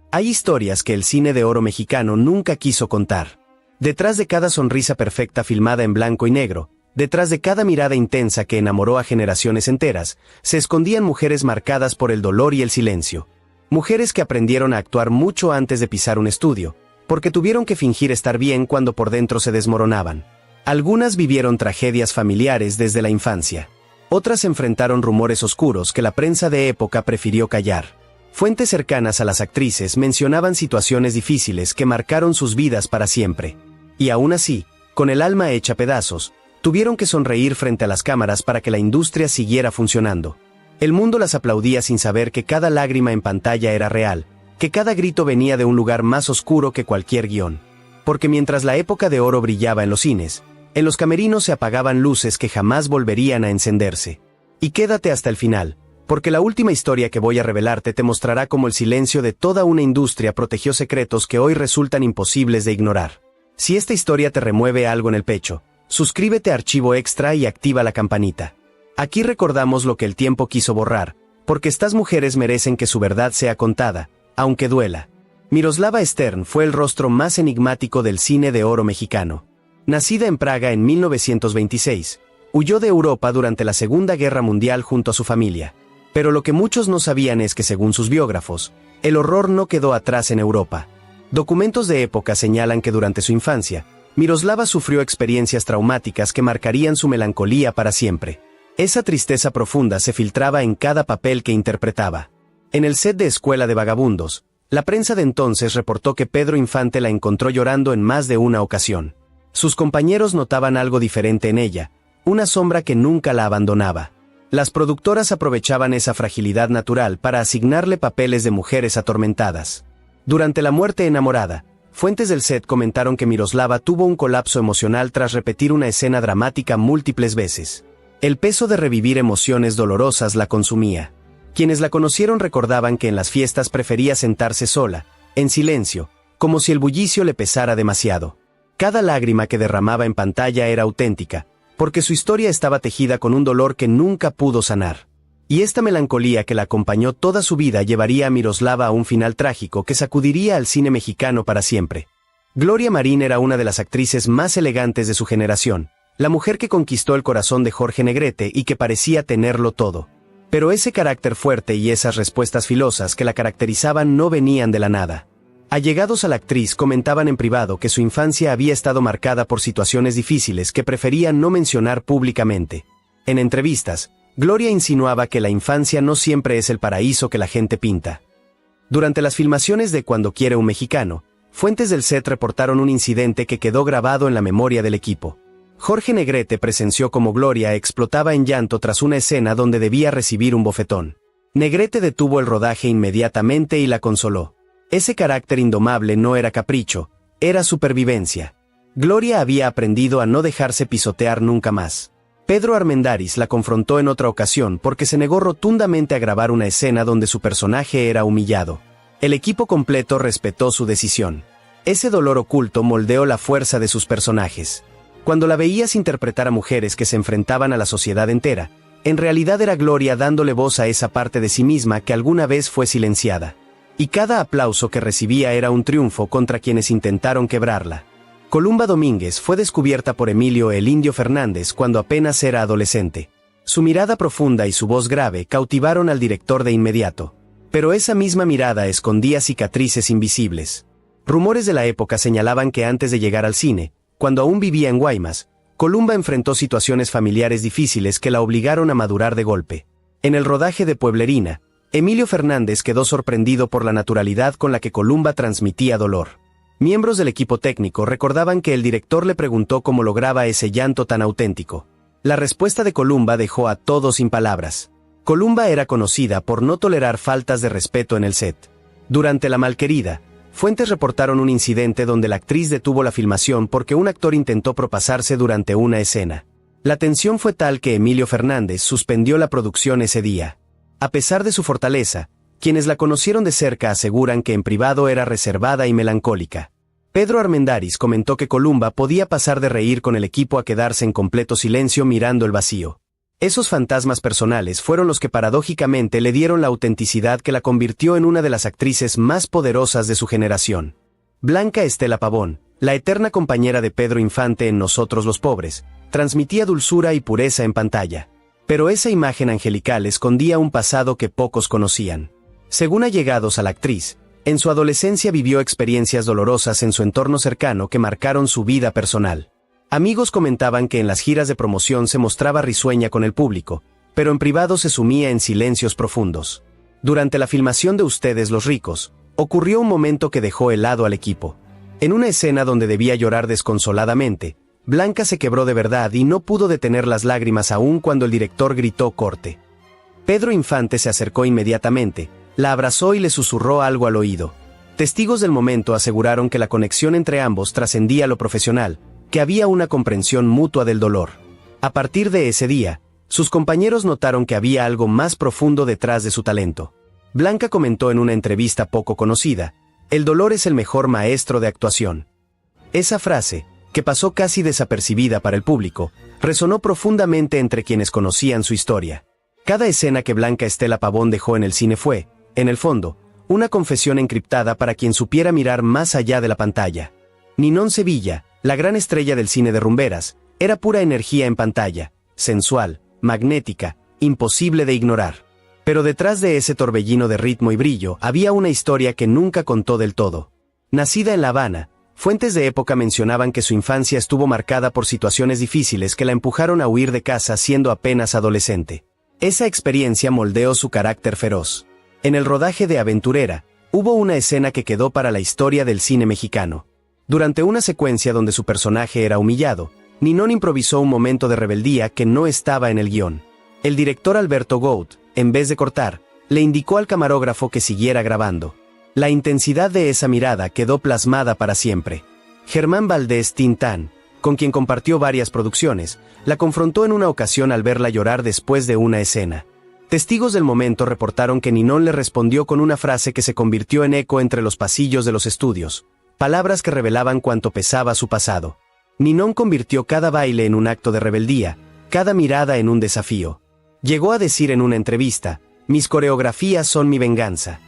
Hay historias que el cine de oro mexicano nunca quiso contar. Detrás de cada sonrisa perfecta filmada en blanco y negro, detrás de cada mirada intensa que enamoró a generaciones enteras, se escondían mujeres marcadas por el dolor y el silencio. Mujeres que aprendieron a actuar mucho antes de pisar un estudio, porque tuvieron que fingir estar bien cuando por dentro se desmoronaban. Algunas vivieron tragedias familiares desde la infancia. Otras enfrentaron rumores oscuros que la prensa de época prefirió callar. Fuentes cercanas a las actrices mencionaban situaciones difíciles que marcaron sus vidas para siempre. Y aún así, con el alma hecha pedazos, tuvieron que sonreír frente a las cámaras para que la industria siguiera funcionando. El mundo las aplaudía sin saber que cada lágrima en pantalla era real, que cada grito venía de un lugar más oscuro que cualquier guión. Porque mientras la época de oro brillaba en los cines, en los camerinos se apagaban luces que jamás volverían a encenderse. Y quédate hasta el final, porque la última historia que voy a revelarte te mostrará cómo el silencio de toda una industria protegió secretos que hoy resultan imposibles de ignorar. Si esta historia te remueve algo en el pecho, suscríbete a Archivo Extra y activa la campanita. Aquí recordamos lo que el tiempo quiso borrar, porque estas mujeres merecen que su verdad sea contada, aunque duela. Miroslava Stern fue el rostro más enigmático del cine de oro mexicano. Nacida en Praga en 1926, huyó de Europa durante la Segunda Guerra Mundial junto a su familia. Pero lo que muchos no sabían es que, según sus biógrafos, el horror no quedó atrás en Europa. Documentos de época señalan que durante su infancia, Miroslava sufrió experiencias traumáticas que marcarían su melancolía para siempre. Esa tristeza profunda se filtraba en cada papel que interpretaba. En el set de Escuela de Vagabundos, la prensa de entonces reportó que Pedro Infante la encontró llorando en más de una ocasión. Sus compañeros notaban algo diferente en ella, una sombra que nunca la abandonaba. Las productoras aprovechaban esa fragilidad natural para asignarle papeles de mujeres atormentadas. Durante La muerte enamorada, fuentes del set comentaron que Miroslava tuvo un colapso emocional tras repetir una escena dramática múltiples veces. El peso de revivir emociones dolorosas la consumía. Quienes la conocieron recordaban que en las fiestas prefería sentarse sola, en silencio, como si el bullicio le pesara demasiado. Cada lágrima que derramaba en pantalla era auténtica, porque su historia estaba tejida con un dolor que nunca pudo sanar. Y esta melancolía que la acompañó toda su vida llevaría a Miroslava a un final trágico que sacudiría al cine mexicano para siempre. Gloria Marín era una de las actrices más elegantes de su generación, la mujer que conquistó el corazón de Jorge Negrete y que parecía tenerlo todo. Pero ese carácter fuerte y esas respuestas filosas que la caracterizaban no venían de la nada. Allegados a la actriz comentaban en privado que su infancia había estado marcada por situaciones difíciles que prefería no mencionar públicamente. En entrevistas, Gloria insinuaba que la infancia no siempre es el paraíso que la gente pinta. Durante las filmaciones de Cuando quiere un mexicano, fuentes del set reportaron un incidente que quedó grabado en la memoria del equipo. Jorge Negrete presenció cómo Gloria explotaba en llanto tras una escena donde debía recibir un bofetón. Negrete detuvo el rodaje inmediatamente y la consoló. Ese carácter indomable no era capricho, era supervivencia. Gloria había aprendido a no dejarse pisotear nunca más. Pedro Armendáriz la confrontó en otra ocasión porque se negó rotundamente a grabar una escena donde su personaje era humillado. El equipo completo respetó su decisión. Ese dolor oculto moldeó la fuerza de sus personajes. Cuando la veías interpretar a mujeres que se enfrentaban a la sociedad entera, en realidad era Gloria dándole voz a esa parte de sí misma que alguna vez fue silenciada. Y cada aplauso que recibía era un triunfo contra quienes intentaron quebrarla. Columba Domínguez fue descubierta por Emilio "El Indio" Fernández cuando apenas era adolescente. Su mirada profunda y su voz grave cautivaron al director de inmediato. Pero esa misma mirada escondía cicatrices invisibles. Rumores de la época señalaban que antes de llegar al cine, cuando aún vivía en Guaymas, Columba enfrentó situaciones familiares difíciles que la obligaron a madurar de golpe. En el rodaje de Pueblerina, Emilio Fernández quedó sorprendido por la naturalidad con la que Columba transmitía dolor. Miembros del equipo técnico recordaban que el director le preguntó cómo lograba ese llanto tan auténtico. La respuesta de Columba dejó a todos sin palabras. Columba era conocida por no tolerar faltas de respeto en el set. Durante La Malquerida, fuentes reportaron un incidente donde la actriz detuvo la filmación porque un actor intentó propasarse durante una escena. La tensión fue tal que Emilio Fernández suspendió la producción ese día. A pesar de su fortaleza, quienes la conocieron de cerca aseguran que en privado era reservada y melancólica. Pedro Armendáriz comentó que Columba podía pasar de reír con el equipo a quedarse en completo silencio mirando el vacío. Esos fantasmas personales fueron los que paradójicamente le dieron la autenticidad que la convirtió en una de las actrices más poderosas de su generación. Blanca Estela Pavón, la eterna compañera de Pedro Infante en Nosotros los Pobres, transmitía dulzura y pureza en pantalla. Pero esa imagen angelical escondía un pasado que pocos conocían. Según allegados a la actriz, en su adolescencia vivió experiencias dolorosas en su entorno cercano que marcaron su vida personal. Amigos comentaban que en las giras de promoción se mostraba risueña con el público, pero en privado se sumía en silencios profundos. Durante la filmación de Ustedes los ricos, ocurrió un momento que dejó helado al equipo. En una escena donde debía llorar desconsoladamente, Blanca se quebró de verdad y no pudo detener las lágrimas aún cuando el director gritó corte. Pedro Infante se acercó inmediatamente, la abrazó y le susurró algo al oído. Testigos del momento aseguraron que la conexión entre ambos trascendía lo profesional, que había una comprensión mutua del dolor. A partir de ese día, sus compañeros notaron que había algo más profundo detrás de su talento. Blanca comentó en una entrevista poco conocida: "El dolor es el mejor maestro de actuación". Esa frase, que pasó casi desapercibida para el público, resonó profundamente entre quienes conocían su historia. Cada escena que Blanca Estela Pavón dejó en el cine fue, en el fondo, una confesión encriptada para quien supiera mirar más allá de la pantalla. Ninón Sevilla, la gran estrella del cine de rumberas, era pura energía en pantalla, sensual, magnética, imposible de ignorar. Pero detrás de ese torbellino de ritmo y brillo había una historia que nunca contó del todo. Nacida en La Habana, fuentes de época mencionaban que su infancia estuvo marcada por situaciones difíciles que la empujaron a huir de casa siendo apenas adolescente. Esa experiencia moldeó su carácter feroz. En el rodaje de Aventurera, hubo una escena que quedó para la historia del cine mexicano. Durante una secuencia donde su personaje era humillado, Ninón improvisó un momento de rebeldía que no estaba en el guión. El director Alberto Gout, en vez de cortar, le indicó al camarógrafo que siguiera grabando. La intensidad de esa mirada quedó plasmada para siempre. Germán Valdés Tintán, con quien compartió varias producciones, la confrontó en una ocasión al verla llorar después de una escena. Testigos del momento reportaron que Ninón le respondió con una frase que se convirtió en eco entre los pasillos de los estudios, palabras que revelaban cuánto pesaba su pasado. Ninón convirtió cada baile en un acto de rebeldía, cada mirada en un desafío. Llegó a decir en una entrevista: "Mis coreografías son mi venganza".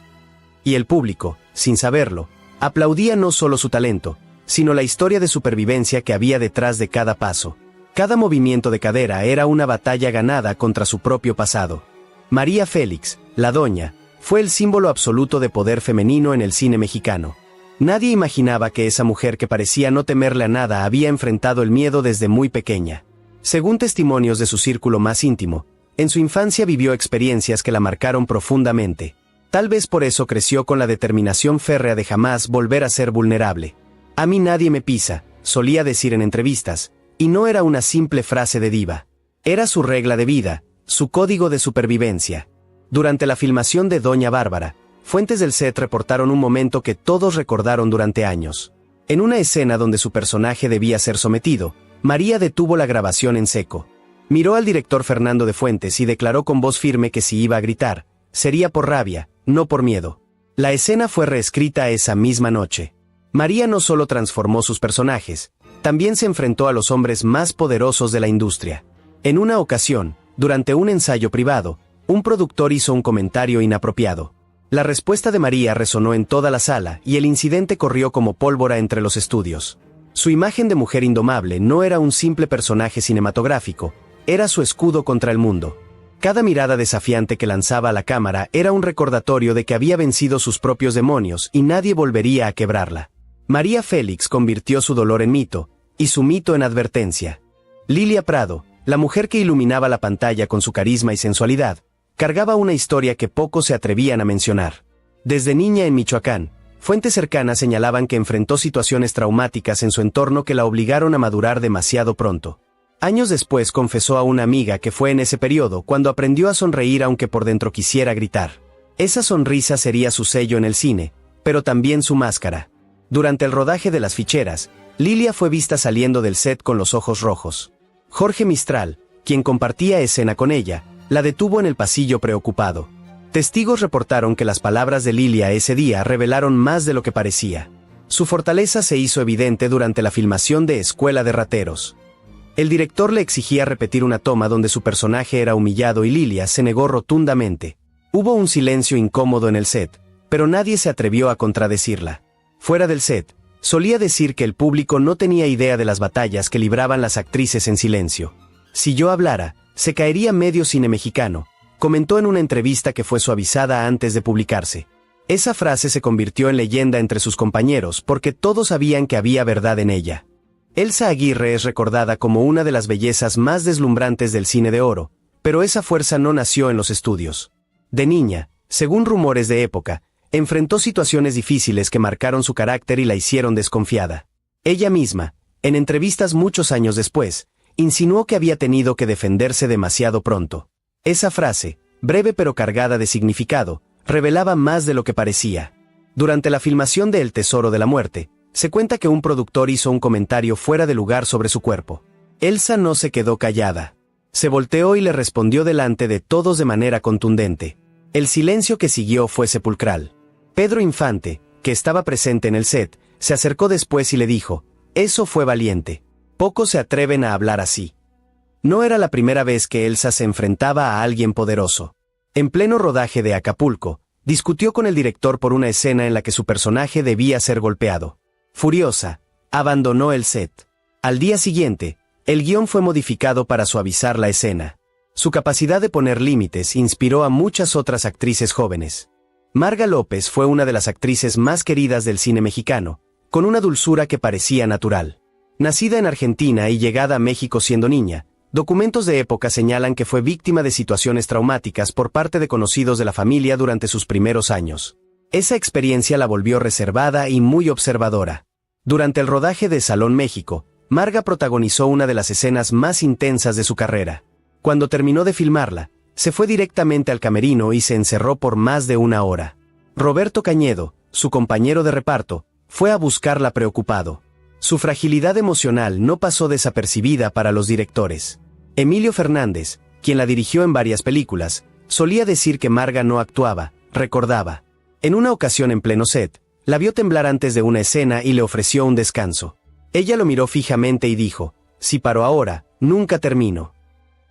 Y el público, sin saberlo, aplaudía no solo su talento, sino la historia de supervivencia que había detrás de cada paso. Cada movimiento de cadera era una batalla ganada contra su propio pasado. María Félix, la doña, fue el símbolo absoluto de poder femenino en el cine mexicano. Nadie imaginaba que esa mujer que parecía no temerle a nada había enfrentado el miedo desde muy pequeña. Según testimonios de su círculo más íntimo, en su infancia vivió experiencias que la marcaron profundamente. Tal vez por eso creció con la determinación férrea de jamás volver a ser vulnerable. "A mí nadie me pisa", solía decir en entrevistas, y no era una simple frase de diva. Era su regla de vida, su código de supervivencia. Durante la filmación de Doña Bárbara, fuentes del set reportaron un momento que todos recordaron durante años. En una escena donde su personaje debía ser sometido, María detuvo la grabación en seco. Miró al director Fernando de Fuentes y declaró con voz firme que si iba a gritar, sería por rabia, no por miedo. La escena fue reescrita esa misma noche. María no solo transformó sus personajes, también se enfrentó a los hombres más poderosos de la industria. En una ocasión, durante un ensayo privado, un productor hizo un comentario inapropiado. La respuesta de María resonó en toda la sala y el incidente corrió como pólvora entre los estudios. Su imagen de mujer indomable no era un simple personaje cinematográfico, era su escudo contra el mundo. Cada mirada desafiante que lanzaba a la cámara era un recordatorio de que había vencido sus propios demonios y nadie volvería a quebrarla. María Félix convirtió su dolor en mito, y su mito en advertencia. Lilia Prado, la mujer que iluminaba la pantalla con su carisma y sensualidad, cargaba una historia que pocos se atrevían a mencionar. Desde niña en Michoacán, fuentes cercanas señalaban que enfrentó situaciones traumáticas en su entorno que la obligaron a madurar demasiado pronto. Años después confesó a una amiga que fue en ese periodo cuando aprendió a sonreír aunque por dentro quisiera gritar. Esa sonrisa sería su sello en el cine, pero también su máscara. Durante el rodaje de Las Ficheras, Lilia fue vista saliendo del set con los ojos rojos. Jorge Mistral, quien compartía escena con ella, la detuvo en el pasillo preocupado. Testigos reportaron que las palabras de Lilia ese día revelaron más de lo que parecía. Su fortaleza se hizo evidente durante la filmación de Escuela de Rateros. El director le exigía repetir una toma donde su personaje era humillado y Lilia se negó rotundamente. Hubo un silencio incómodo en el set, pero nadie se atrevió a contradecirla. Fuera del set, solía decir que el público no tenía idea de las batallas que libraban las actrices en silencio. Si yo hablara, se caería medio cine mexicano, comentó en una entrevista que fue suavizada antes de publicarse. Esa frase se convirtió en leyenda entre sus compañeros porque todos sabían que había verdad en ella. Elsa Aguirre es recordada como una de las bellezas más deslumbrantes del cine de oro, pero esa fuerza no nació en los estudios. De niña, según rumores de época, enfrentó situaciones difíciles que marcaron su carácter y la hicieron desconfiada. Ella misma, en entrevistas muchos años después, insinuó que había tenido que defenderse demasiado pronto. Esa frase, breve pero cargada de significado, revelaba más de lo que parecía. Durante la filmación de El Tesoro de la Muerte, se cuenta que un productor hizo un comentario fuera de lugar sobre su cuerpo. Elsa no se quedó callada. Se volteó y le respondió delante de todos de manera contundente. El silencio que siguió fue sepulcral. Pedro Infante, que estaba presente en el set, se acercó después y le dijo: «Eso fue valiente. Pocos se atreven a hablar así». No era la primera vez que Elsa se enfrentaba a alguien poderoso. En pleno rodaje de Acapulco, discutió con el director por una escena en la que su personaje debía ser golpeado. Furiosa, abandonó el set. Al día siguiente, el guión fue modificado para suavizar la escena. Su capacidad de poner límites inspiró a muchas otras actrices jóvenes. Marga López fue una de las actrices más queridas del cine mexicano, con una dulzura que parecía natural. Nacida en Argentina y llegada a México siendo niña, documentos de época señalan que fue víctima de situaciones traumáticas por parte de conocidos de la familia durante sus primeros años. Esa experiencia la volvió reservada y muy observadora. Durante el rodaje de Salón México, Marga protagonizó una de las escenas más intensas de su carrera. Cuando terminó de filmarla, se fue directamente al camerino y se encerró por más de una hora. Roberto Cañedo, su compañero de reparto, fue a buscarla preocupado. Su fragilidad emocional no pasó desapercibida para los directores. Emilio Fernández, quien la dirigió en varias películas, solía decir que Marga no actuaba, recordaba. En una ocasión en pleno set, la vio temblar antes de una escena y le ofreció un descanso. Ella lo miró fijamente y dijo: «Si paro ahora, nunca termino».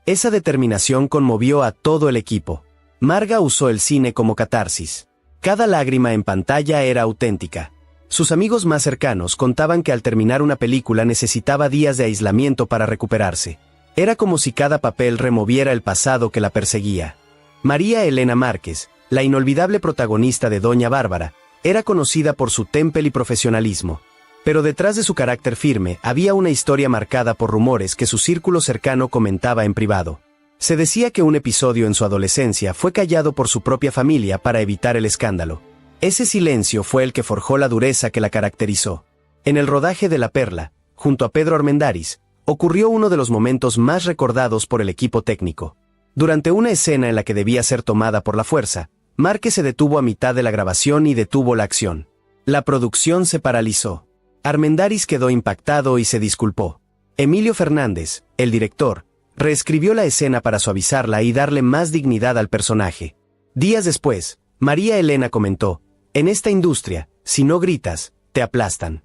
Esa determinación conmovió a todo el equipo. Marga usó el cine como catarsis. Cada lágrima en pantalla era auténtica. Sus amigos más cercanos contaban que al terminar una película necesitaba días de aislamiento para recuperarse. Era como si cada papel removiera el pasado que la perseguía. María Elena Márquez, la inolvidable protagonista de Doña Bárbara, era conocida por su temple y profesionalismo. Pero detrás de su carácter firme había una historia marcada por rumores que su círculo cercano comentaba en privado. Se decía que un episodio en su adolescencia fue callado por su propia familia para evitar el escándalo. Ese silencio fue el que forjó la dureza que la caracterizó. En el rodaje de La Perla, junto a Pedro Armendáriz, ocurrió uno de los momentos más recordados por el equipo técnico. Durante una escena en la que debía ser tomada por la fuerza, Márquez se detuvo a mitad de la grabación y detuvo la acción. La producción se paralizó. Armendáriz quedó impactado y se disculpó. Emilio Fernández, el director, reescribió la escena para suavizarla y darle más dignidad al personaje. Días después, María Elena comentó: «En esta industria, si no gritas, te aplastan».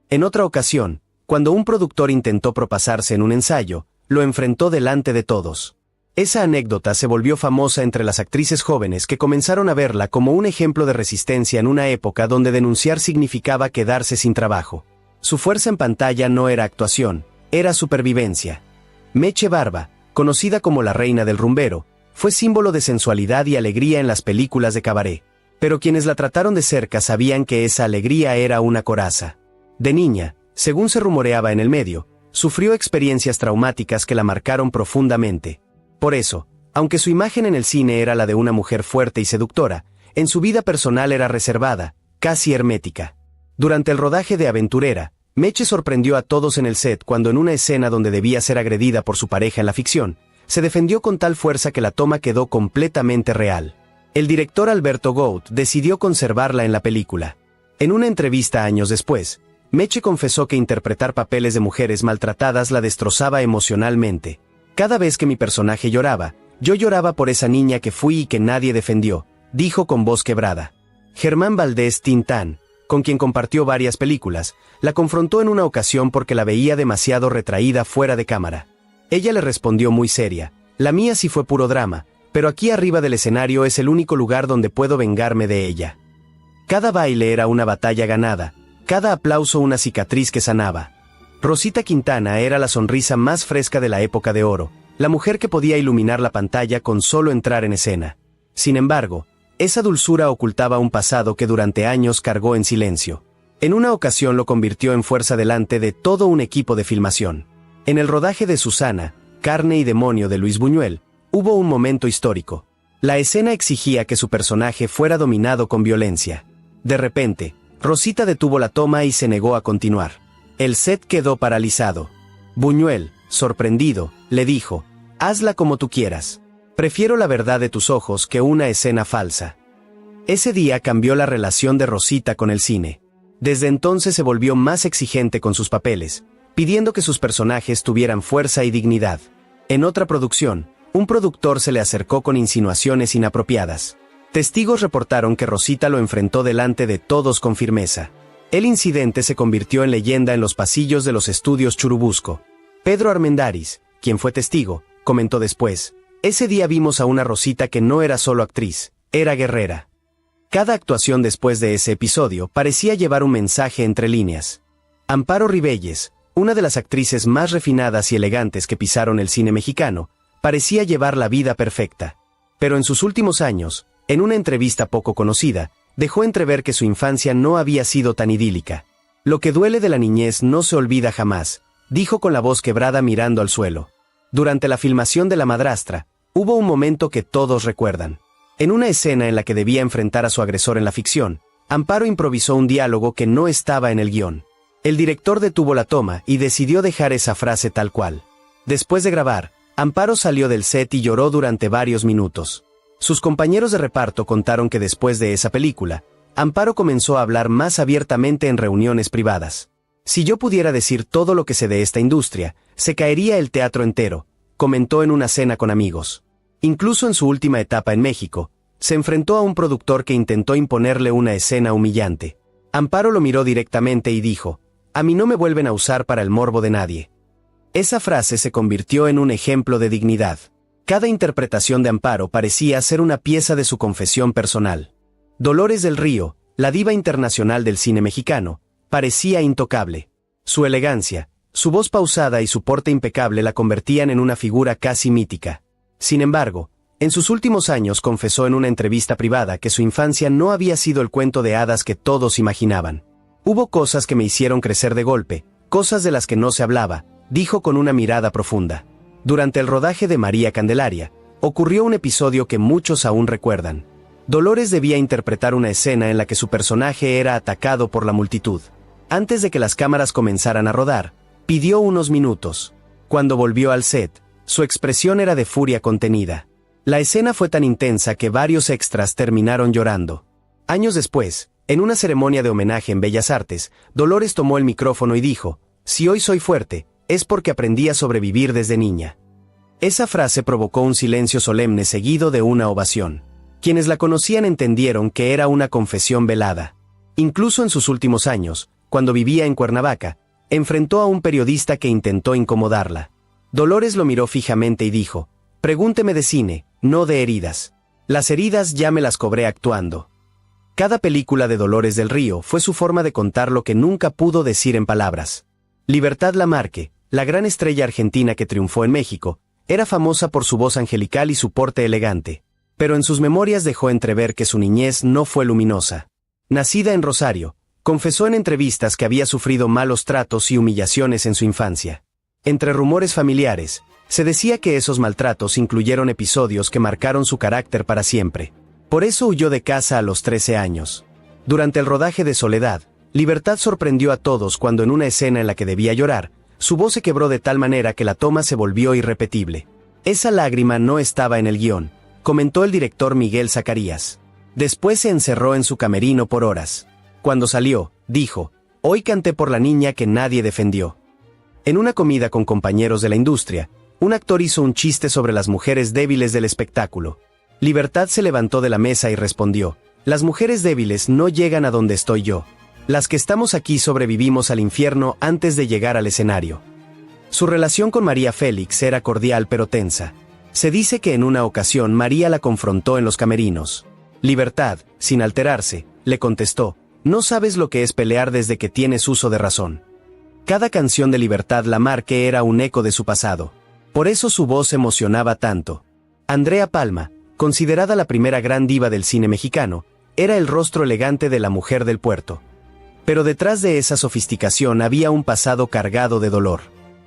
En otra ocasión, cuando un productor intentó propasarse en un ensayo, lo enfrentó delante de todos. Esa anécdota se volvió famosa entre las actrices jóvenes que comenzaron a verla como un ejemplo de resistencia en una época donde denunciar significaba quedarse sin trabajo. Su fuerza en pantalla no era actuación, era supervivencia. Meche Barba, conocida como la reina del rumbero, fue símbolo de sensualidad y alegría en las películas de cabaret. Pero quienes la trataron de cerca sabían que esa alegría era una coraza. De niña, según se rumoreaba en el medio, sufrió experiencias traumáticas que la marcaron profundamente. Por eso, aunque su imagen en el cine era la de una mujer fuerte y seductora, en su vida personal era reservada, casi hermética. Durante el rodaje de Aventurera, Meche sorprendió a todos en el set cuando en una escena donde debía ser agredida por su pareja en la ficción, se defendió con tal fuerza que la toma quedó completamente real. El director Alberto Gout decidió conservarla en la película. En una entrevista años después, Meche confesó que interpretar papeles de mujeres maltratadas la destrozaba emocionalmente. «Cada vez que mi personaje lloraba, yo lloraba por esa niña que fui y que nadie defendió», dijo con voz quebrada. Germán Valdés Tintán, con quien compartió varias películas, la confrontó en una ocasión porque la veía demasiado retraída fuera de cámara. Ella le respondió muy seria: «La mía sí fue puro drama, pero aquí arriba del escenario es el único lugar donde puedo vengarme de ella». Cada baile era una batalla ganada, cada aplauso una cicatriz que sanaba. Rosita Quintana era la sonrisa más fresca de la época de oro, la mujer que podía iluminar la pantalla con solo entrar en escena. Sin embargo, esa dulzura ocultaba un pasado que durante años cargó en silencio. En una ocasión lo convirtió en fuerza delante de todo un equipo de filmación. En el rodaje de Susana, Carne y Demonio de Luis Buñuel, hubo un momento histórico. La escena exigía que su personaje fuera dominado con violencia. De repente, Rosita detuvo la toma y se negó a continuar. El set quedó paralizado. Buñuel, sorprendido, le dijo: «Hazla como tú quieras. Prefiero la verdad de tus ojos que una escena falsa». Ese día cambió la relación de Rosita con el cine. Desde entonces se volvió más exigente con sus papeles, pidiendo que sus personajes tuvieran fuerza y dignidad. En otra producción, un productor se le acercó con insinuaciones inapropiadas. Testigos reportaron que Rosita lo enfrentó delante de todos con firmeza. El incidente se convirtió en leyenda en los pasillos de los estudios Churubusco. Pedro Armendáriz, quien fue testigo, comentó después: «Ese día vimos a una Rosita que no era solo actriz, era guerrera». Cada actuación después de ese episodio parecía llevar un mensaje entre líneas. Amparo Rivelles, una de las actrices más refinadas y elegantes que pisaron el cine mexicano, parecía llevar la vida perfecta. Pero en sus últimos años, en una entrevista poco conocida, dejó entrever que su infancia no había sido tan idílica. «Lo que duele de la niñez no se olvida jamás», dijo con la voz quebrada mirando al suelo. Durante la filmación de La madrastra, hubo un momento que todos recuerdan. En una escena en la que debía enfrentar a su agresor en la ficción, Amparo improvisó un diálogo que no estaba en el guión. El director detuvo la toma y decidió dejar esa frase tal cual. Después de grabar, Amparo salió del set y lloró durante varios minutos. Sus compañeros de reparto contaron que después de esa película, Amparo comenzó a hablar más abiertamente en reuniones privadas. «Si yo pudiera decir todo lo que sé de esta industria, se caería el teatro entero», comentó en una cena con amigos. Incluso en su última etapa en México, se enfrentó a un productor que intentó imponerle una escena humillante. Amparo lo miró directamente y dijo: «A mí no me vuelven a usar para el morbo de nadie». Esa frase se convirtió en un ejemplo de dignidad. Cada interpretación de Amparo parecía ser una pieza de su confesión personal. Dolores del Río, la diva internacional del cine mexicano, parecía intocable. Su elegancia, su voz pausada y su porte impecable la convertían en una figura casi mítica. Sin embargo, en sus últimos años confesó en una entrevista privada que su infancia no había sido el cuento de hadas que todos imaginaban. «Hubo cosas que me hicieron crecer de golpe, cosas de las que no se hablaba», dijo con una mirada profunda. Durante el rodaje de María Candelaria, ocurrió un episodio que muchos aún recuerdan. Dolores debía interpretar una escena en la que su personaje era atacado por la multitud. Antes de que las cámaras comenzaran a rodar, pidió unos minutos. Cuando volvió al set, su expresión era de furia contenida. La escena fue tan intensa que varios extras terminaron llorando. Años después, en una ceremonia de homenaje en Bellas Artes, Dolores tomó el micrófono y dijo: «Si hoy soy fuerte, es porque aprendí a sobrevivir desde niña». Esa frase provocó un silencio solemne seguido de una ovación. Quienes la conocían entendieron que era una confesión velada. Incluso en sus últimos años, cuando vivía en Cuernavaca, enfrentó a un periodista que intentó incomodarla. Dolores lo miró fijamente y dijo: «Pregúnteme de cine, no de heridas. Las heridas ya me las cobré actuando». Cada película de Dolores del Río fue su forma de contar lo que nunca pudo decir en palabras. Libertad Lamarque, la gran estrella argentina que triunfó en México, era famosa por su voz angelical y su porte elegante. Pero en sus memorias dejó entrever que su niñez no fue luminosa. Nacida en Rosario, confesó en entrevistas que había sufrido malos tratos y humillaciones en su infancia. Entre rumores familiares, se decía que esos maltratos incluyeron episodios que marcaron su carácter para siempre. Por eso huyó de casa a los 13 años. Durante el rodaje de Soledad, Libertad sorprendió a todos cuando en una escena en la que debía llorar, su voz se quebró de tal manera que la toma se volvió irrepetible. «Esa lágrima no estaba en el guión», comentó el director Miguel Zacarías. Después se encerró en su camerino por horas. Cuando salió, dijo: «Hoy canté por la niña que nadie defendió». En una comida con compañeros de la industria, un actor hizo un chiste sobre las mujeres débiles del espectáculo. Libertad se levantó de la mesa y respondió: «Las mujeres débiles no llegan a donde estoy yo». Las que estamos aquí sobrevivimos al infierno antes de llegar al escenario. Su relación con María Félix era cordial pero tensa. Se dice que en una ocasión María la confrontó en los camerinos. Libertad, sin alterarse, le contestó: «No sabes lo que es pelear desde que tienes uso de razón». Cada canción de Libertad Lamarque era un eco de su pasado. Por eso su voz emocionaba tanto. Andrea Palma, considerada la primera gran diva del cine mexicano, era el rostro elegante de la mujer del puerto. Pero detrás de esa sofisticación había un pasado cargado de dolor.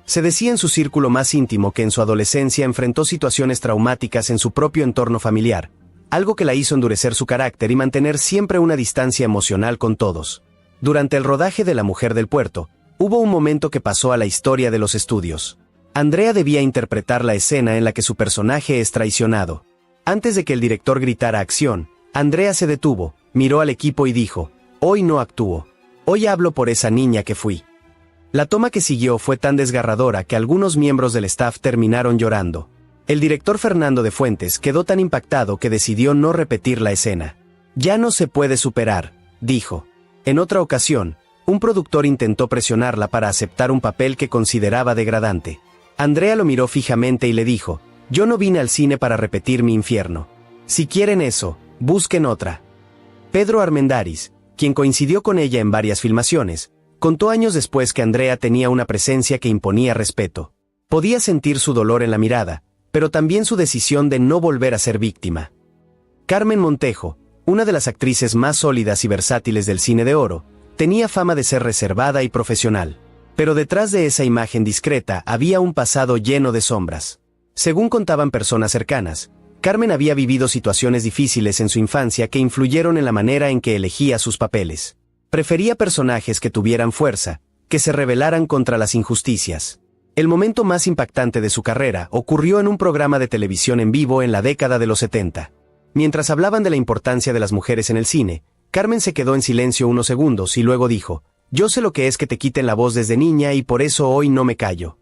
Se decía en su círculo más íntimo que en su adolescencia enfrentó situaciones traumáticas en su propio entorno familiar, algo que la hizo endurecer su carácter y mantener siempre una distancia emocional con todos. Durante el rodaje de La mujer del puerto, hubo un momento que pasó a la historia de los estudios. Andrea debía interpretar la escena en la que su personaje es traicionado. Antes de que el director gritara acción, Andrea se detuvo, miró al equipo y dijo: «Hoy no actúo. Hoy hablo por esa niña que fui». La toma que siguió fue tan desgarradora que algunos miembros del staff terminaron llorando. El director Fernando de Fuentes quedó tan impactado que decidió no repetir la escena. «Ya no se puede superar», dijo. En otra ocasión, un productor intentó presionarla para aceptar un papel que consideraba degradante. Andrea lo miró fijamente y le dijo: «Yo no vine al cine para repetir mi infierno. Si quieren eso, busquen otra». Pedro Armendáriz, quien coincidió con ella en varias filmaciones, contó años después que Andrea tenía una presencia que imponía respeto. Podía sentir su dolor en la mirada, pero también su decisión de no volver a ser víctima. Carmen Montejo, una de las actrices más sólidas y versátiles del cine de oro, tenía fama de ser reservada y profesional. Pero detrás de esa imagen discreta había un pasado lleno de sombras. Según contaban personas cercanas, Carmen había vivido situaciones difíciles en su infancia que influyeron en la manera en que elegía sus papeles. Prefería personajes que tuvieran fuerza, que se rebelaran contra las injusticias. El momento más impactante de su carrera ocurrió en un programa de televisión en vivo en la década de los 70. Mientras hablaban de la importancia de las mujeres en el cine, Carmen se quedó en silencio unos segundos y luego dijo: «Yo sé lo que es que te quiten la voz desde niña y por eso hoy no me callo».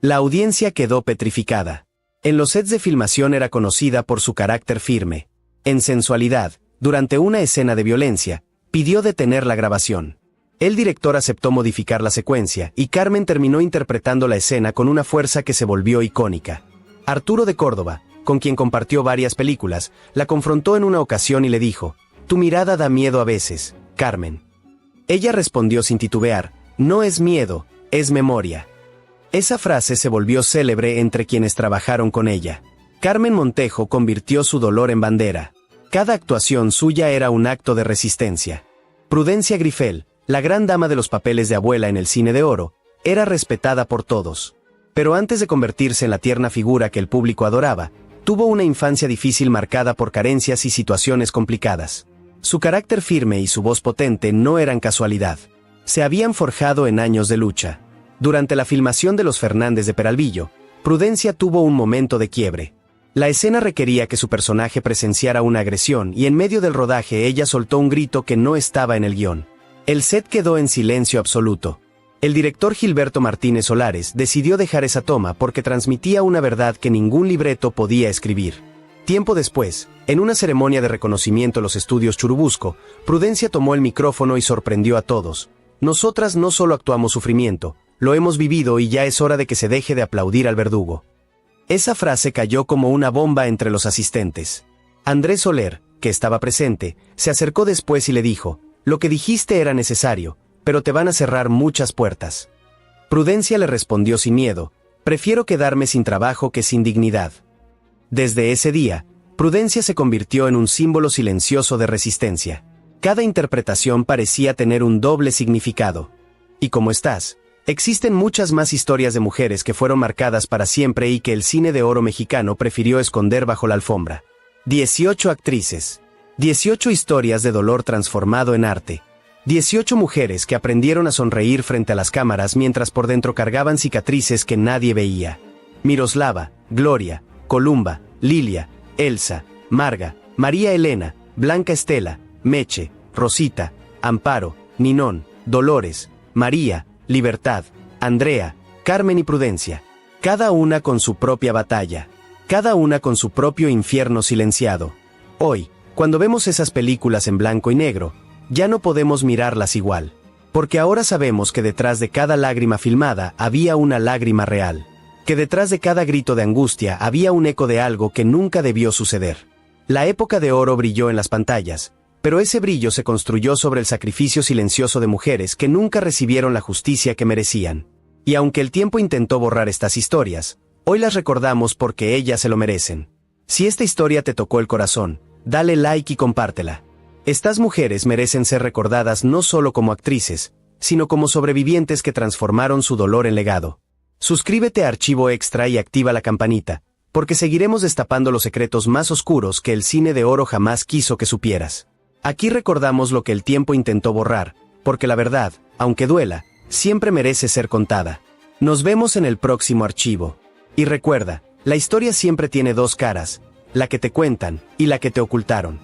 La audiencia quedó petrificada. En los sets de filmación era conocida por su carácter firme. En Sensualidad, durante una escena de violencia, pidió detener la grabación. El director aceptó modificar la secuencia y Carmen terminó interpretando la escena con una fuerza que se volvió icónica. Arturo de Córdoba, con quien compartió varias películas, la confrontó en una ocasión y le dijo: «Tu mirada da miedo a veces, Carmen». Ella respondió sin titubear: «No es miedo, es memoria». Esa frase se volvió célebre entre quienes trabajaron con ella. Carmen Montejo convirtió su dolor en bandera. Cada actuación suya era un acto de resistencia. Prudencia Grifel, la gran dama de los papeles de abuela en el cine de oro, era respetada por todos. Pero antes de convertirse en la tierna figura que el público adoraba, tuvo una infancia difícil marcada por carencias y situaciones complicadas. Su carácter firme y su voz potente no eran casualidad. Se habían forjado en años de lucha. Durante la filmación de Los Fernández de Peralvillo, Prudencia tuvo un momento de quiebre. La escena requería que su personaje presenciara una agresión y en medio del rodaje ella soltó un grito que no estaba en el guión. El set quedó en silencio absoluto. El director Gilberto Martínez Solares decidió dejar esa toma porque transmitía una verdad que ningún libreto podía escribir. Tiempo después, en una ceremonia de reconocimiento en los estudios Churubusco, Prudencia tomó el micrófono y sorprendió a todos. «Nosotras no solo actuamos sufrimiento, lo hemos vivido y ya es hora de que se deje de aplaudir al verdugo». Esa frase cayó como una bomba entre los asistentes. Andrés Soler, que estaba presente, se acercó después y le dijo: «Lo que dijiste era necesario, pero te van a cerrar muchas puertas». Prudencia le respondió sin miedo: «Prefiero quedarme sin trabajo que sin dignidad». Desde ese día, Prudencia se convirtió en un símbolo silencioso de resistencia. Cada interpretación parecía tener un doble significado. ¿Y cómo estás? Existen muchas más historias de mujeres que fueron marcadas para siempre y que el cine de oro mexicano prefirió esconder bajo la alfombra. 18 actrices. 18 historias de dolor transformado en arte. 18 mujeres que aprendieron a sonreír frente a las cámaras mientras por dentro cargaban cicatrices que nadie veía. Miroslava, Gloria, Columba, Lilia, Elsa, Marga, María Elena, Blanca Estela, Meche, Rosita, Amparo, Ninón, Dolores, María, Libertad, Andrea, Carmen y Prudencia. Cada una con su propia batalla. Cada una con su propio infierno silenciado. Hoy, cuando vemos esas películas en blanco y negro, ya no podemos mirarlas igual. Porque ahora sabemos que detrás de cada lágrima filmada había una lágrima real. Que detrás de cada grito de angustia había un eco de algo que nunca debió suceder. La época de oro brilló en las pantallas, pero ese brillo se construyó sobre el sacrificio silencioso de mujeres que nunca recibieron la justicia que merecían. Y aunque el tiempo intentó borrar estas historias, hoy las recordamos porque ellas se lo merecen. Si esta historia te tocó el corazón, dale like y compártela. Estas mujeres merecen ser recordadas no solo como actrices, sino como sobrevivientes que transformaron su dolor en legado. Suscríbete a Archivo Extra y activa la campanita, porque seguiremos destapando los secretos más oscuros que el cine de oro jamás quiso que supieras. Aquí recordamos lo que el tiempo intentó borrar, porque la verdad, aunque duela, siempre merece ser contada. Nos vemos en el próximo archivo. Y recuerda, la historia siempre tiene dos caras, la que te cuentan y la que te ocultaron.